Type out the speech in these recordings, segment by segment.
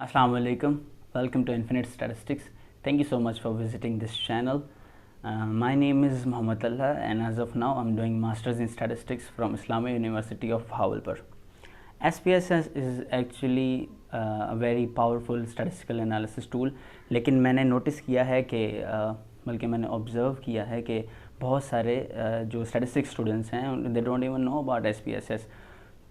Assalamu alaikum. Welcome to Infinite Statistics. Thank you so much for visiting this channel. My name is Muhammad Allah, and as of now I'm doing Masters in Statistics from Islamic University of Bahawalpur. SPSS is actually a very powerful statistical analysis tool, लेकिन मैंने notice किया है कि बल्कि मैंने observe किया है कि बहुत सारे जो स्टैटिस्टिक्स स्टूडेंट्स हैं they don't even know about SPSS.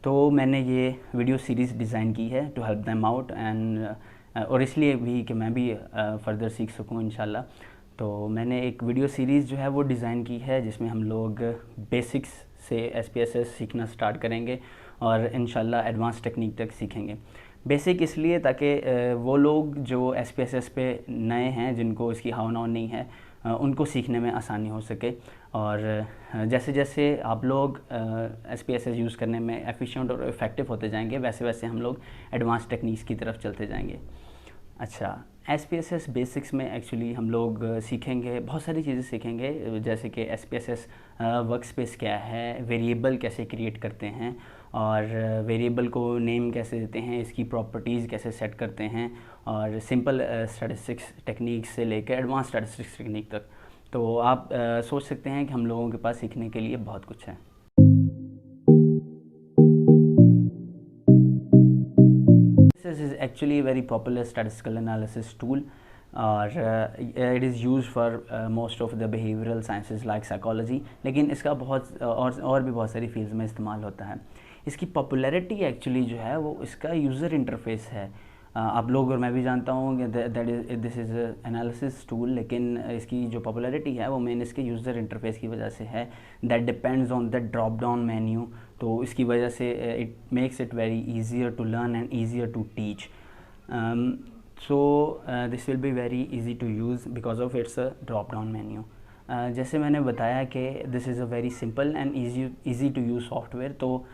तो मैंने ये वीडियो सीरीज़ डिज़ाइन की है to help them out and और इसलिए भी कि मैं भी फ़र्दर सीख सकूँ इंशाल्लाह. तो मैंने एक वीडियो सीरीज़ जो है वो डिज़ाइन की है जिसमें हम लोग बेसिक्स से SPSS सीखना स्टार्ट करेंगे और इंशाल्लाह एडवांस टेक्निक तक सीखेंगे. बेसिक इसलिए ताकि वो लोग जो SPSS पे नए हैं, जिनको इसकी हाव नहीं है, उनको सीखने में आसानी हो सके. और जैसे जैसे आप लोग SPSS यूज़ करने में एफिशिएंट और इफ़ेक्टिव होते जाएंगे, वैसे वैसे हम लोग एडवांस टेक्निक्स की तरफ चलते जाएंगे. अच्छा, SPSS बेसिक्स में एक्चुअली हम लोग सीखेंगे, बहुत सारी चीज़ें सीखेंगे, जैसे कि SPSS वर्कस्पेस क्या है, वेरिएबल कैसे क्रिएट करते हैं और वेरिएबल को नेम कैसे देते हैं, इसकी प्रॉपर्टीज़ कैसे सेट करते हैं, और सिंपल स्टैटिस्टिक्स टेक्निक्स से लेकर एडवांस स्टैटिस्टिक्स टेक्निक तक. तो आप सोच सकते हैं कि हम लोगों के पास सीखने के लिए बहुत कुछ है. This is actually a very popular statistical analysis tool, और it is used for most of the behavioral sciences like psychology. लेकिन इसका बहुत और भी बहुत सारी फील्ड्स में इस्तेमाल होता है. इसकी पॉपुलैरिटी एक्चुअली जो है वो इसका यूज़र इंटरफेस है. आप लोग और मैं भी जानता हूँ कि दिस इज़ एनालिसिस टूल, लेकिन इसकी जो पॉपुलैरिटी है वो मेन इसके यूज़र इंटरफेस की वजह से है. That depends on the drop down menu. तो इसकी वजह से it makes it very easier to learn and easier to teach. So this will be very easy to use because of its a drop down menu. जैसे मैंने बताया कि this is a very simple and easy to use software. तो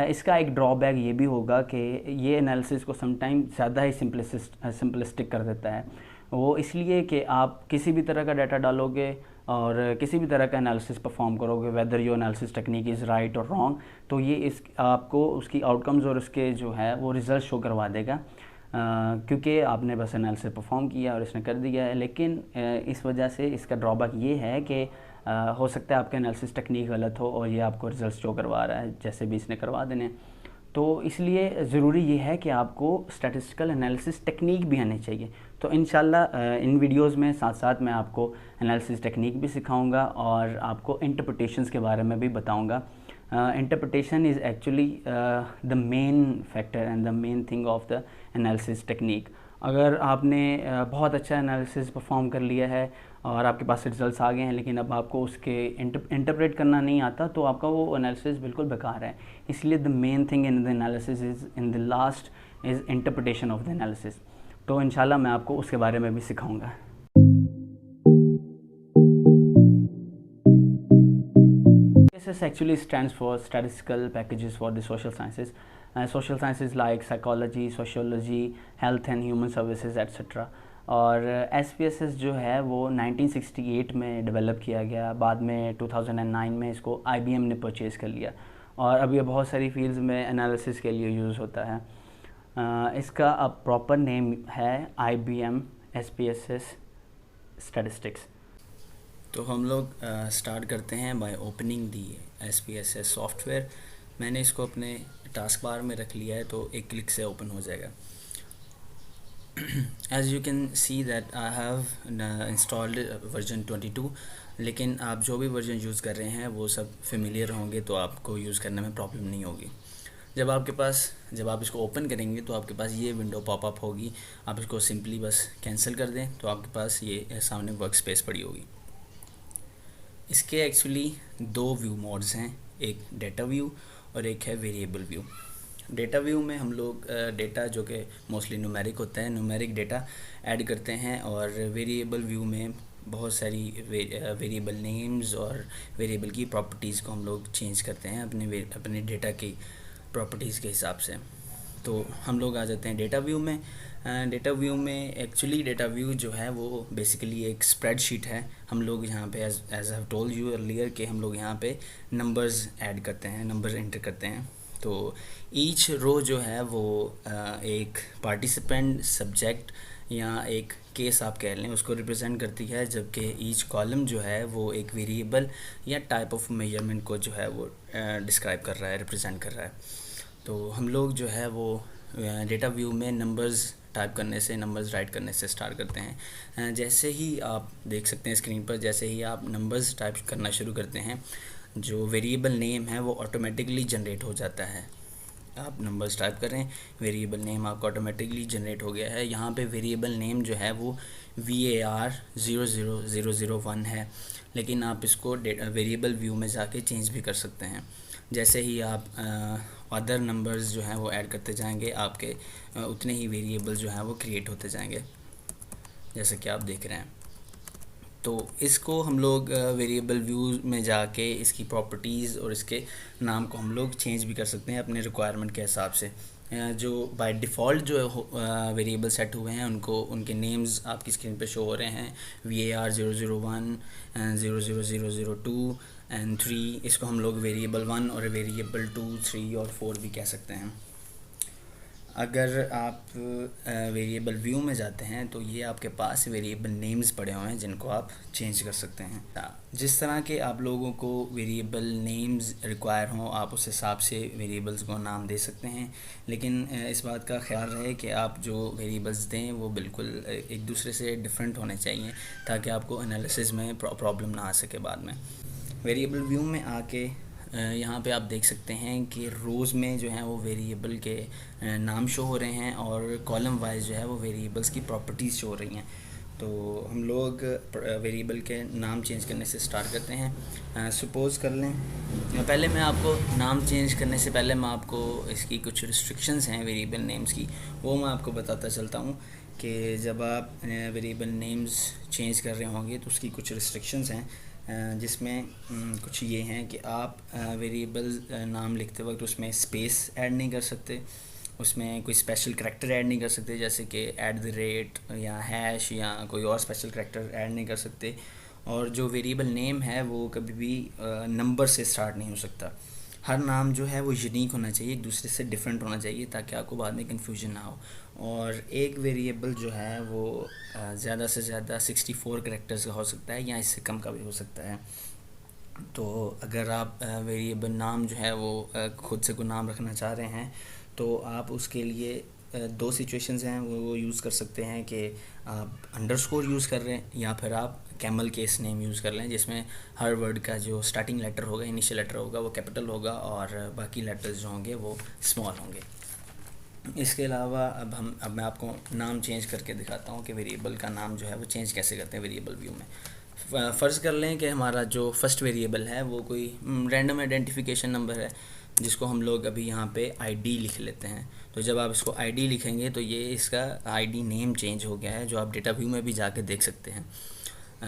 इसका एक drawback ये भी होगा कि ये एनालिसिस को समटाइम ज़्यादा ही सिंपलिस्टिक कर देता है. वो इसलिए कि आप किसी भी तरह का डाटा डालोगे और किसी भी तरह का एनालिसिस परफॉर्म करोगे, whether your analysis technique is right और रॉन्ग, तो ये इस आपको उसकी आउटकम्स और उसके जो है वो रिज़ल्ट शो करवा देगा, क्योंकि आपने बस एनालिसिस परफॉर्म किया और इसने कर दिया है. लेकिन इस वजह से इसका ड्रॉबैक ये है कि हो सकता है आपका एनालिसिस टेक्निक गलत हो और ये आपको रिजल्ट शो करवा रहा है जैसे भी इसने करवा देने. तो इसलिए ज़रूरी ये है कि आपको स्टैटिस्टिकल एनालिसिस टेक्निक भी आनी चाहिए. तो इंशाल्लाह इन वीडियोस में साथ साथ मैं आपको एनालिसिस टेक्निक भी सिखाऊंगा और आपको इंटरप्रिटेशंस के बारे में भी बताऊंगा. Interpretation is actually the main factor and the main thing of the analysis technique. अगर आपने बहुत अच्छा एनालिसिस परफॉर्म कर लिया है और आपके पास रिजल्ट्स आ गए हैं, लेकिन अब आपको उसके इंटरप्रेट करना नहीं आता, तो आपका वो एनालिसिस बिल्कुल बेकार है. इसलिए the main thing in the analysis is in the last is interpretation of the analysis. तो इंशाल्लाह मैं आपको उसके बारे में भी सिखाऊंगा. SPSS actually stands for Statistical Packages for the Social Sciences. Social sciences like psychology, sociology, health and human services etc. और SPSS जो है वो 1968 में डेवलप किया गया. बाद में 2009 में इसको IBM ने परचेज़ कर लिया और अब ये बहुत सारी फील्ड्स में एनालिसिस के लिए यूज़ होता है. इसका अब प्रॉपर नेम है IBM SPSS Statistics. तो हम लोग स्टार्ट करते हैं by opening the SPSS software. मैंने इसको अपने टास्क बार में रख लिया है, तो एक क्लिक से ओपन हो जाएगा. As you can see that I have installed version 22. लेकिन आप जो भी वर्जन यूज़ कर रहे हैं वो सब फेमिलियर होंगे, तो आपको यूज़ करने में प्रॉब्लम नहीं होगी. जब आप इसको ओपन करेंगे तो आपके पास ये विंडो पॉपअप होगी. आप इसको सिंपली बस कैंसिल कर दें तो आपके पास ये सामने वर्क स्पेस पड़ी होगी. इसके एक्चुअली दो व्यू मोड्स हैं, एक डेटा व्यू और एक है वेरिएबल व्यू. डेटा व्यू में हम लोग डेटा जो कि मोस्टली न्यूमेरिक होता है, न्यूमेरिक डेटा ऐड करते हैं, और वेरिएबल व्यू में बहुत सारी वेरिएबल नेम्स और वेरिएबल की प्रॉपर्टीज़ को हम लोग चेंज करते हैं अपने डेटा की प्रॉपर्टीज़ के हिसाब से. तो हम लोग आ जाते हैं डेटा व्यू में. डेटा व्यू में एक्चुअली डेटा व्यू जो है वो बेसिकली एक स्प्रेडशीट है. हम लोग यहाँ पे as I have told you earlier कि हम लोग यहाँ पे नंबर्स ऐड करते हैं, नंबर्स एंटर करते हैं. तो ईच रो जो है वो एक पार्टिसिपेंट, सब्जेक्ट या एक केस आप कह लें उसको रिप्रेजेंट करती है, जबकि ईच कॉलम जो है वो एक वेरिएबल या टाइप ऑफ मेजरमेंट को जो है वो डिस्क्राइब कर रहा है, रिप्रेजेंट कर रहा है। तो हम लोग जो है वो डेटा व्यू में नंबर्स टाइप करने से, नंबर्स राइट करने से स्टार्ट करते हैं। जैसे ही आप देख सकते हैं स्क्रीन पर, जैसे ही आप नंबर्स टाइप करना शुरू करते हैं, जो वेरिएबल नेम है वो ऑटोमेटिकली जनरेट हो जाता है। आप नंबर्स टाइप करें, वेरिएबल नेम आपका ऑटोमेटिकली जनरेट हो गया है। यहाँ पे वेरिएबल नेम जो है वो VAR00001 है, लेकिन आप इसको वेरिएबल व्यू में जाके चेंज भी कर सकते हैं। जैसे ही आप अदर नंबर्स जो हैं वो ऐड करते जाएंगे, आपके उतने ही वेरिएबल जो हैं वो क्रिएट होते जाएंगे, जैसे कि आप देख रहे हैं। तो इसको हम लोग वेरिएबल व्यू में जाके इसकी प्रॉपर्टीज़ और इसके नाम को हम लोग चेंज भी कर सकते हैं अपने रिक्वायरमेंट के हिसाब से। जो बाय डिफ़ॉल्ट जो वेरिएबल सेट हुए हैं उनको, उनके नेम्स आपकी स्क्रीन पे शो हो रहे हैं, VAR001 एंड 00002 एंड 3। इसको हम लोग वेरिएबल 1 और वेरिएबल 2, 3 और 4 भी कह सकते हैं। अगर आप वेरिएबल व्यू में जाते हैं तो ये आपके पास वेरिएबल नेम्स पड़े हुए हैं जिनको आप चेंज कर सकते हैं। जिस तरह के आप लोगों को वेरिएबल नेम्स रिक्वायर हों, आप उस हिसाब से वेरिएबल्स को नाम दे सकते हैं, लेकिन इस बात का ख्याल रहे कि आप जो वेरिएबल्स दें वो बिल्कुल एक दूसरे से डिफरेंट होने चाहिए, ताकि आपको एनालिसिस में प्रॉब्लम ना आ सके बाद में। वेरिएबल व्यू में आके यहाँ पे आप देख सकते हैं कि रोज़ में जो है वो वेरिएबल के नाम शो हो रहे हैं, और कॉलम वाइज जो है वो वेरिएबल्स की प्रॉपर्टीज़ शो हो रही हैं। तो हम लोग वेरिएबल के नाम चेंज करने से स्टार्ट करते हैं। सपोज़ कर लें, पहले मैं आपको नाम चेंज करने से पहले मैं आपको इसकी कुछ रिस्ट्रिक्शंस हैं वेरिएबल नेम्स की, वो मैं आपको बताता चलता हूँ कि जब आप वेरिएबल नेम्स चेंज कर रहे होंगे तो उसकी कुछ रिस्ट्रिक्शंस हैं, जिसमें कुछ ये हैं कि आप वेरिएबल नाम लिखते वक्त उसमें स्पेस ऐड नहीं कर सकते, उसमें कोई स्पेशल करैक्टर ऐड नहीं कर सकते, जैसे कि @ या हैश या कोई और स्पेशल करैक्टर ऐड नहीं कर सकते। और जो वेरिएबल नेम है वो कभी भी नंबर से स्टार्ट नहीं हो सकता। हर नाम जो है वो यूनिक होना चाहिए, एक दूसरे से डिफरेंट होना चाहिए, ताकि आपको बाद में कन्फ्यूजन ना हो। और एक वेरिएबल जो है वो ज़्यादा से ज़्यादा 64 करैक्टर्स का हो सकता है, या इससे कम का भी हो सकता है। तो अगर आप वेरिएबल नाम जो है वो खुद से कोई नाम रखना चाह रहे हैं तो आप उसके लिए दो सिचुएशंस हैं वो यूज़ कर सकते हैं कि आप अंडरस्कोर यूज़ कर रहे हैं, या फिर आप कैमल केस नेम यूज़ कर लें, जिसमें हर वर्ड का जो स्टार्टिंग लेटर होगा, इनिशियल लेटर होगा, वो कैपिटल होगा और बाकी लेटर्स जो होंगे वो स्मॉल होंगे। इसके अलावा अब मैं आपको नाम चेंज करके दिखाता हूँ कि वेरिएबल का नाम जो है वो चेंज कैसे करते हैं वेरिएबल व्यू में। फ़र्ज़ कर लें कि हमारा जो फर्स्ट वेरिएबल है वो कोई रैंडम आइडेंटिफिकेशन नंबर है, जिसको हम लोग अभी यहाँ पे आईडी लिख लेते हैं। तो जब आप इसको आईडी लिखेंगे तो ये इसका आईडी नेम चेंज हो गया है, जो आप डेटा व्यू में भी जाके देख सकते हैं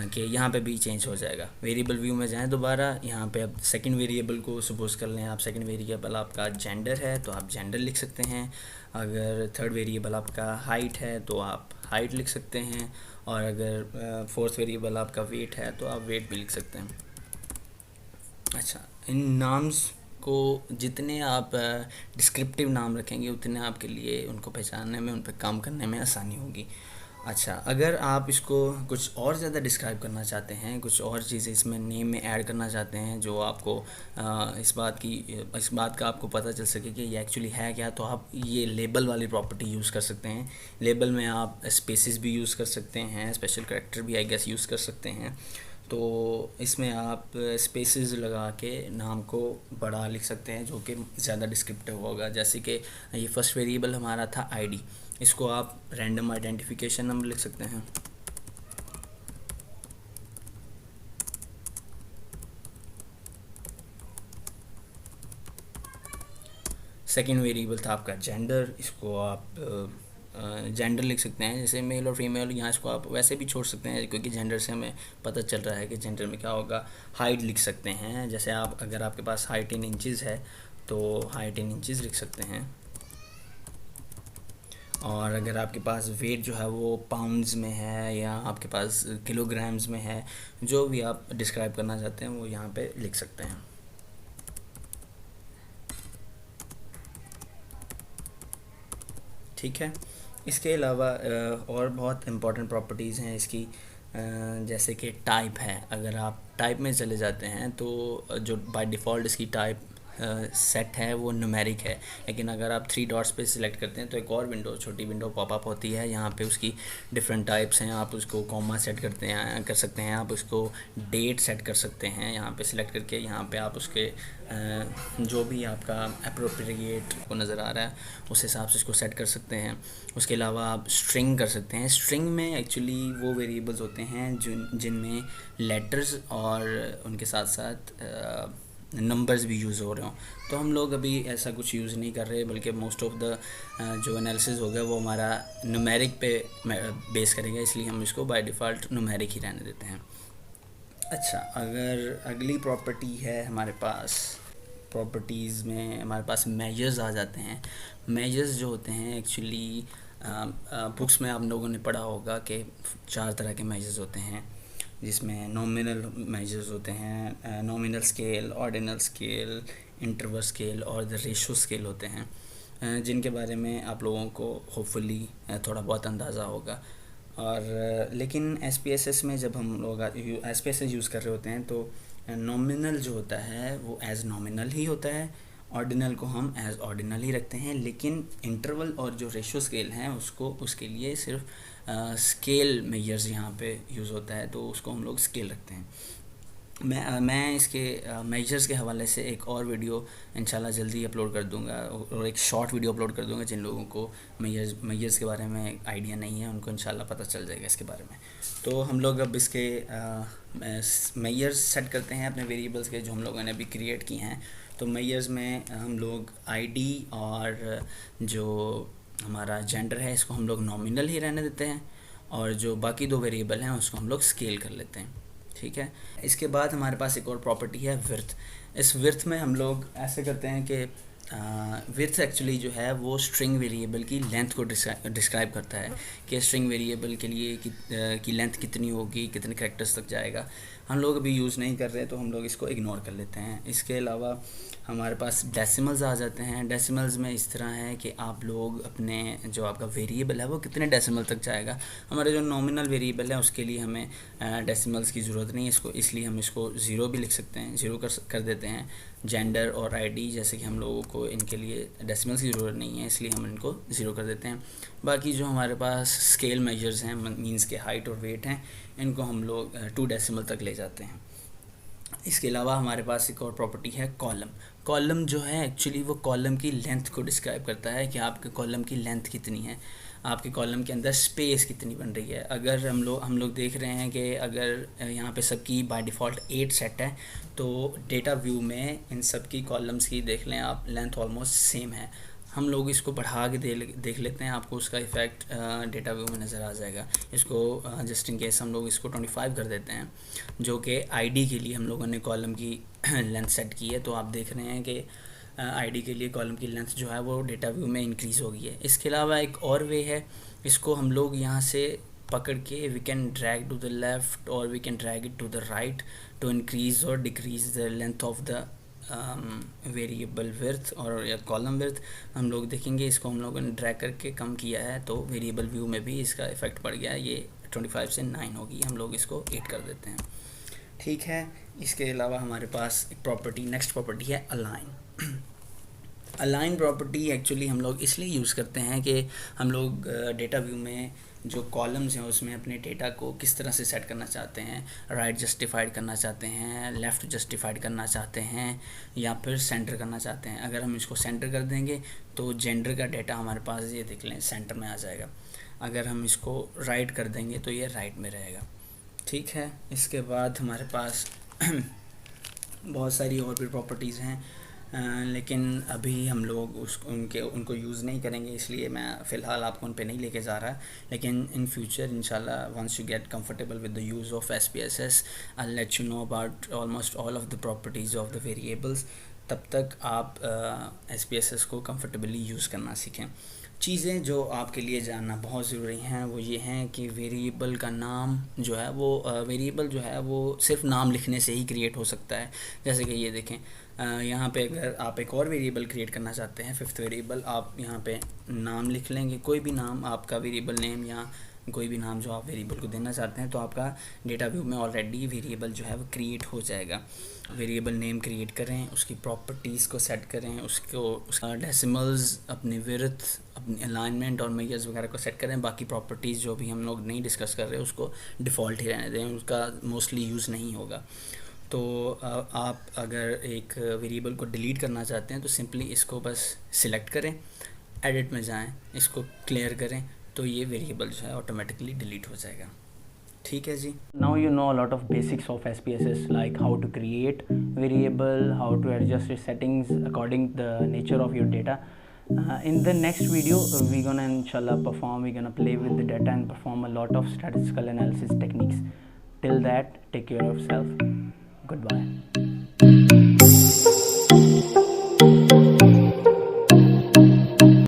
कि यहाँ पे भी चेंज हो जाएगा। वेरिएबल व्यू में जाएं दोबारा, यहाँ पे अब सेकंड वेरिएबल को सपोज़ कर लें आप, सेकंड वेरिएबल आपका जेंडर है तो आप जेंडर लिख सकते हैं। अगर थर्ड वेरिएबल आपका हाइट है तो आप हाइट लिख सकते हैं, और अगर फोर्थ वेरिएबल आपका वेट है तो आप वेट भी लिख सकते हैं। अच्छा, इन नाम्स को जितने आप डिस्क्रिप्टिव नाम रखेंगे उतने आपके लिए उनको पहचानने में, उन पर काम करने में आसानी होगी। अच्छा, अगर आप इसको कुछ और ज़्यादा डिस्क्राइब करना चाहते हैं, कुछ और चीज़ें इसमें नेम में ऐड करना चाहते हैं जो आपको इस बात का आपको पता चल सके कि ये एक्चुअली है क्या, तो आप ये लेबल वाली प्रॉपर्टी यूज़ कर सकते हैं। लेबल में आप स्पेसेस भी यूज़ कर सकते हैं, स्पेशल करैक्टर भी आई गेस यूज़ कर सकते हैं। तो इसमें आप स्पेसेस लगा के नाम को बड़ा लिख सकते हैं, जो कि ज़्यादा डिस्क्रिप्टिव होगा। जैसे कि ये फर्स्ट वेरिएबल हमारा था आईडी, इसको आप रैंडम आइडेंटिफिकेशन नंबर लिख सकते हैं। सेकेंड वेरिएबल था आपका जेंडर, इसको आप जेंडर लिख सकते हैं, जैसे मेल और फीमेल। यहाँ इसको आप वैसे भी छोड़ सकते हैं क्योंकि जेंडर से हमें पता चल रहा है कि जेंडर में क्या होगा। हाइट लिख सकते हैं, जैसे आप अगर आपके पास हाइट इन इंचज़ है तो हाइट इन इंचज़ लिख सकते हैं। और अगर आपके पास वेट जो है वो पाउंड्स में है या आपके पास किलोग्राम्स में है, जो भी आप डिस्क्राइब करना चाहते हैं वो यहाँ पे लिख सकते हैं। ठीक है। इसके अलावा और बहुत इम्पोर्टेंट प्रॉपर्टीज़ हैं इसकी, जैसे कि टाइप है। अगर आप टाइप में चले जाते हैं तो जो बाय डिफ़ॉल्ट इसकी टाइप सेट है वो न्यूमेरिक है, लेकिन अगर आप थ्री डॉट्स पे सिलेक्ट करते हैं तो एक और विंडो, छोटी विंडो पॉपअप होती है। यहाँ पे उसकी डिफरेंट टाइप्स हैं। आप उसको कॉमा सेट कर सकते हैं, आप उसको डेट सेट कर सकते हैं। यहाँ पे सिलेक्ट करके यहाँ पे आप उसके जो भी आपका अप्रोप्रिएट को नज़र आ रहा है उस हिसाब से इसको सेट कर सकते हैं। उसके अलावा आप स्ट्रिंग कर सकते हैं। स्ट्रिंग में एक्चुअली वो वेरिएबल्स होते हैं जिनमें लेटर्स और उनके साथ साथ नंबर्स भी यूज़ हो रहे हों। तो हम लोग अभी ऐसा कुछ यूज़ नहीं कर रहे, बल्कि मोस्ट ऑफ द जो एनालिसिस होगा वो हमारा न्यूमेरिक पे बेस करेगा, इसलिए हम इसको बाय डिफ़ॉल्ट न्यूमेरिक ही रहने देते हैं। अच्छा, अगर अगली प्रॉपर्टी है हमारे पास, प्रॉपर्टीज़ में हमारे पास मेजर्स आ जाते हैं। मेजर्स जो होते हैं एक्चुअली बुक्स में आप लोगों ने पढ़ा होगा कि 4 तरह के मेजर्स होते हैं, जिसमें नॉमिनल मेजर्स होते हैं, nominal scale, ordinal scale, interval scale और द रेशो स्केल होते हैं, जिनके बारे में आप लोगों को होपफुली थोड़ा बहुत अंदाज़ा होगा। और लेकिन SPSS में जब हम लोग SPSS यूज़ कर रहे होते हैं तो नॉमिनल जो होता है वो एज़ नॉमिनल ही होता है, ऑर्डिनल को हम एज़ ऑर्डिनल ही रखते हैं, लेकिन इंटरवल और जो रेशो स्केल हैं उसके लिए सिर्फ स्केल मेजर्स यहाँ पे यूज़ होता है, तो उसको हम लोग स्केल रखते हैं। मैं इसके मेजर्स के हवाले से एक और वीडियो इंशाल्लाह जल्दी अपलोड कर दूंगा, और एक शॉर्ट वीडियो अपलोड कर दूंगा। जिन लोगों को मेजर्स के बारे में आइडिया नहीं है उनको इंशाल्लाह पता चल जाएगा इसके बारे में। तो हम लोग अब इसके मेजर्स सेट करते हैं अपने वेरिएबल्स के, जो हम लोगों ने अभी क्रिएट किए हैं। तो मेजर्स में हम लोग ID और जो हमारा जेंडर है इसको हम लोग नॉमिनल ही रहने देते हैं, और जो बाकी 2 वेरिएबल हैं उसको हम लोग स्केल कर लेते हैं। ठीक है। इसके बाद हमारे पास एक और प्रॉपर्टी है विड्थ। इस विड्थ में हम लोग ऐसे करते हैं कि विड्थ एक्चुअली जो है वो स्ट्रिंग वेरिएबल की लेंथ को डिस्क्राइब करता है कि स्ट्रिंग वेरिएबल के लिए की लेंथ कितनी होगी, कितने कैरेक्टर्स तक जाएगा। हम लोग अभी यूज़ नहीं कर रहे तो हम लोग इसको इग्नोर कर लेते हैं। इसके अलावा हमारे पास डेसिमल्स आ जाते हैं। डेसिमल्स में इस तरह है कि आप लोग अपने जो आपका वेरिएबल है वो कितने डेसिमल तक जाएगा। हमारे जो नॉमिनल वेरिएबल है उसके लिए हमें डेसिमल्स की ज़रूरत नहीं है इसलिए हम इसको 0 भी लिख सकते हैं, 0 कर देते हैं। जेंडर और ID जैसे कि हम लोगों को इनके लिए डेसिमल्स की ज़रूरत नहीं है, इसलिए हम इनको 0 कर देते हैं। बाकी जो हमारे पास स्केल मेजर्स हैं, मीन्स के हाइट और वेट हैं, इनको हम लोग 2 डेसिमल तक ले जाते हैं। इसके अलावा हमारे पास एक और प्रॉपर्टी है कॉलम। कॉलम जो है एक्चुअली वो कॉलम की लेंथ को डिस्क्राइब करता है कि आपके कॉलम की लेंथ कितनी है, आपके कॉलम के अंदर स्पेस कितनी बन रही है। अगर हम लोग देख रहे हैं कि अगर यहाँ पे सबकी बाय डिफ़ॉल्ट 8 सेट है, तो डेटा व्यू में इन सब की कॉलम्स की देख लें आप, लेंथ ऑलमोस्ट सेम है। हम लोग इसको बढ़ा के देख लेते हैं, आपको उसका इफ़ेक्ट डेटा व्यू में नज़र आ जाएगा। इसको जस्ट इन केस हम लोग इसको 25 कर देते हैं, जो कि ID के लिए हम लोगों ने कॉलम की लेंथ सेट की है। तो आप देख रहे हैं कि ID के लिए कॉलम की लेंथ जो है वो डेटा व्यू में इंक्रीज़ हो गई है। इसके अलावा एक और वे है, इसको हम लोग यहाँ से पकड़ के we can drag to the left और we can drag it to the right to increase और decrease the length of the variable width और या कॉलम विड्थ। हम लोग देखेंगे इसको हम लोगों ने ड्रैग करके कम किया है, तो वेरिएबल व्यू में भी इसका इफ़ेक्ट पड़ गया है। ये 25 से 9 होगी, हम लोग इसको 8 कर देते हैं। ठीक है। इसके अलावा हमारे पास एक नेक्स्ट प्रॉपर्टी है अलाइन। अलाइन प्रॉपर्टी एक्चुअली हम लोग इसलिए यूज़ करते हैं कि हम लोग डेटा व्यू में जो कॉलम्स हैं उसमें अपने डेटा को किस तरह से सेट करना चाहते हैं, राइट जस्टिफाइड करना चाहते हैं, लेफ़्ट जस्टिफाइड करना चाहते हैं, या फिर सेंटर करना चाहते हैं। अगर हम इसको सेंटर कर देंगे तो जेंडर का डेटा हमारे पास ये देख लें सेंटर में आ जाएगा। अगर हम इसको राइट कर देंगे तो ये राइट में रहेगा। ठीक है। इसके बाद हमारे पास बहुत सारी और भी प्रॉपर्टीज़ हैं, लेकिन अभी हम लोग उनको यूज़ नहीं करेंगे, इसलिए मैं फ़िलहाल आपको उन पे नहीं लेके जा रहा। लेकिन इन फ्यूचर इंशाल्लाह once you get comfortable with the use of SPSS I let you know about almost all of the properties of the variables. तब तक आप SPSS को कंफर्टेबली यूज़ करना सीखें। चीज़ें जो आपके लिए जानना बहुत ज़रूरी हैं वो ये हैं कि वेरिएबल का नाम जो है वो वेरिएबल जो है वो सिर्फ नाम लिखने से ही क्रिएट हो सकता है। जैसे कि ये देखें, यहाँ पे अगर आप एक और वेरिएबल क्रिएट करना चाहते हैं, फिफ्थ वेरिएबल, आप यहाँ पे नाम लिख लेंगे, कोई भी नाम आपका वेरिएबल नेम या कोई भी नाम जो आप वेरिएबल को देना चाहते हैं, तो आपका डेटा व्यू में ऑलरेडी वेरिएबल जो है वो क्रिएट हो जाएगा। वेरिएबल नेम क्रिएट करें, उसकी प्रॉपर्टीज़ को सेट करें, उसका डेसिमल्स, अपनी विड्थ, अपनी अलाइनमेंट और मेजर्स वगैरह को सेट करें। बाकी प्रॉपर्टीज़ जो भी हम लोग नहीं डिस्कस कर रहे उसको डिफ़ॉल्ट ही रहने दें, उसका मोस्टली यूज़ नहीं होगा। तो आप अगर एक वेरिएबल को डिलीट करना चाहते हैं तो सिंपली इसको बस सिलेक्ट करें, एडिट में जाएं, इसको क्लियर करें, तो ये वेरिएबल जो है ऑटोमेटिकली डिलीट हो जाएगा। ठीक है जी। Now you know lot of basics of SPSS, like how to create variable, how to adjust your settings according the nature of your data. In the next video, we're gonna inshallah we're gonna play with the data and perform a lot of statistical analysis techniques. Till that, take care of yourself. Goodbye.